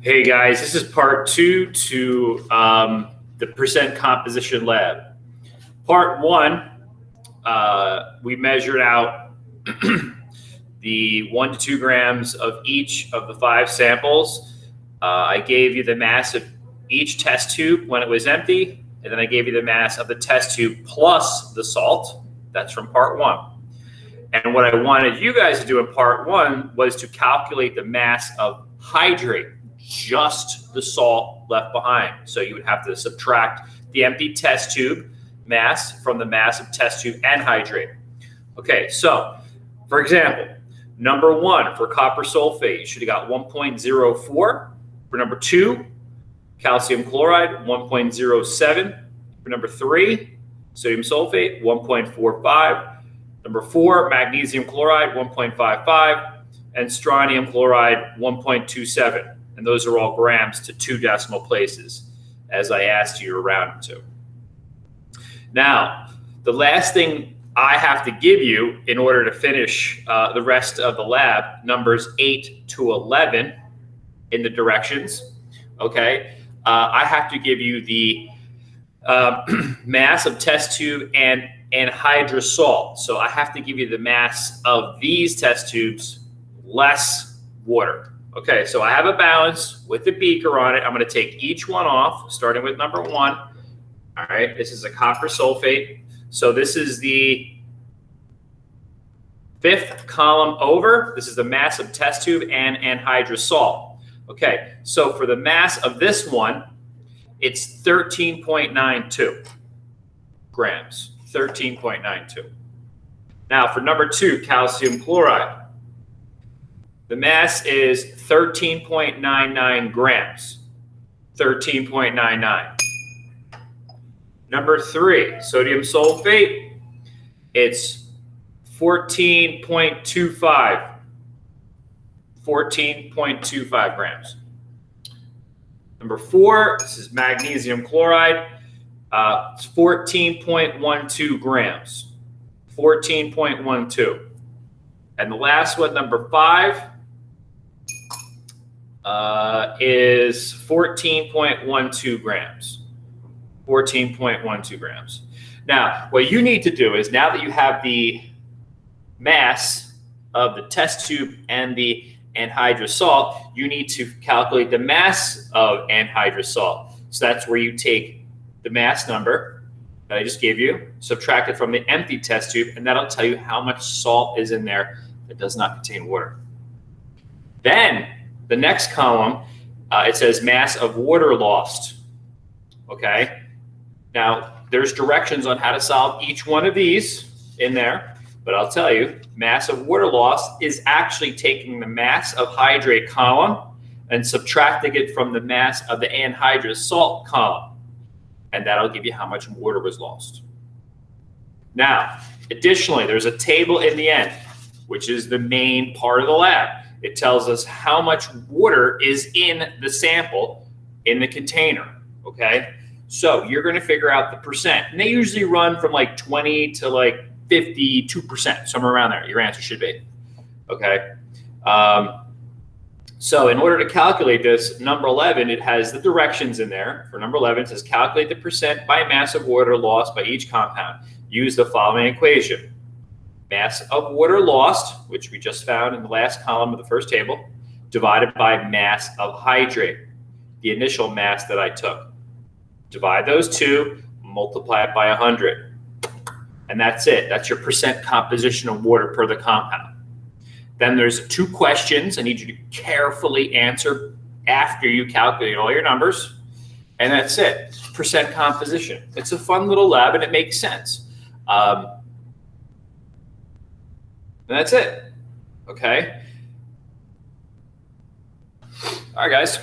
Hey guys, this is part 2 to the percent composition lab. Part 1, we measured out the 1 to 2 grams of each of the 5 samples. I gave you the mass of each test tube when it was empty, and then I gave you the mass of the test tube plus the salt. That's from part 1. And what I wanted you guys to do in part 1 was to calculate the mass of hydrate, just the salt left behind. So you would have to subtract the empty test tube mass from the mass of test tube and hydrate. Okay, so for example, number 1 for copper sulfate, you should have got 1.04. For number 2, calcium chloride, 1.07. For number 3, sodium sulfate, 1.45. Number 4, magnesium chloride, 1.55. And strontium chloride, 1.27. And those are all grams to 2 decimal places, as I asked you to round them to. Now, the last thing I have to give you in order to finish the rest of the lab, numbers 8 to 11 in the directions, okay? I have to give you the mass of test tube and anhydrous salt. So I have to give you the mass of these test tubes less water. Okay, so I have a balance with the beaker on it. I'm going to take each one off, starting with number 1. All right, this is a copper sulfate. So this is the 5th column over. This is the mass of test tube and anhydrous salt. Okay, so for the mass of this one, it's 13.92 grams. 13.92. Now for number 2, calcium chloride, the mass is 13.99 grams. 13.99. Number 3, sodium sulfate, it's 14.25. 14.25 grams. Number 4, this is magnesium chloride. It's 14.12 grams. 14.12. And the last one, number 5, is 14.12 grams. 14.12 grams. Now, what you need to do is, now that you have the mass of the test tube and the anhydrous salt, you need to calculate the mass of anhydrous salt. So that's where you take the mass number that I just gave you, subtract it from the empty test tube, and that'll tell you how much salt is in there that does not contain water. Then the next column, it says mass of water lost. Okay. Now there's directions on how to solve each one of these in there, but I'll tell you, mass of water lost is actually taking the mass of hydrate column and subtracting it from the mass of the anhydrous salt column. And that'll give you how much water was lost. Now, additionally, there's a table in the end, which is the main part of the lab. It tells us how much water is in the sample in the container, okay? So you're gonna figure out the percent. And they usually run from like 20 to like 52%, somewhere around there, your answer should be, okay? So in order to calculate this, number 11, it has the directions in there. For number 11, it says calculate the percent by mass of water lost by each compound. Use the following equation. Mass of water lost, which we just found in the last column of the first table, divided by mass of hydrate, the initial mass that I took. Divide those two, multiply it by 100. And that's it. That's your percent composition of water per the compound. Then there's 2 questions I need you to carefully answer after you calculate all your numbers. And that's it. Percent composition. It's a fun little lab and it makes sense. And that's it. Okay. All right, guys.